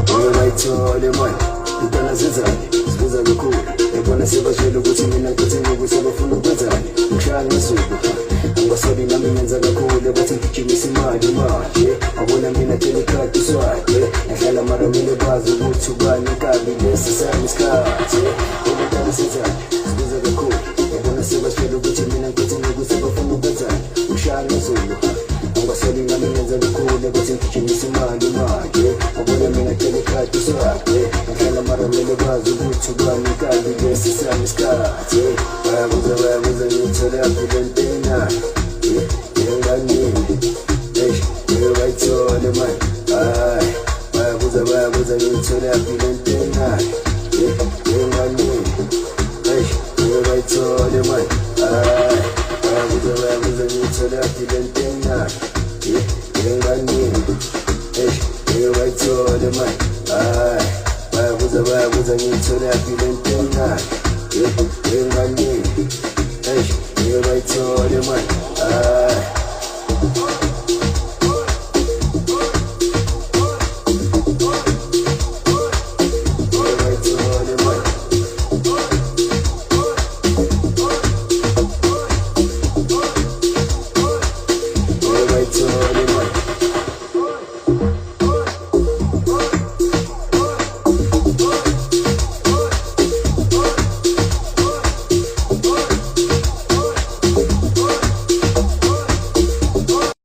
Ngiyayithola imali intana zenzani zibuza kakhulu yabona sebashela ukuthi mina ngithini ukuthi bafuna ukwenzani ngishaya ngisuku angasoli nami ngenza kakhulu bathi ngijimisa imali manje abona mina telikati swade nahlala mara mina bazi ukuthi ubani kabi lesi sami isikhathi intana zenzani zibuza kakhulu yabona sebashela ukuthi mina ngithini ukuthi bafuna ukwenzani ngishaya ngisuku angasoli nami ngenza kakhulu bathi ngijimisa imali manje abona mina telikati swade nahlala mara mina bazi ukuthi ubani kabi lesi sami isikhathi bayabuza ngithole apilentena ngiyayithola imali bayabuza ngithole apilentena ngiyayithola imali bayabuza ngithole apilentena ngiyayithola imali bayabuza ngithole apilentena ngiyayithola imali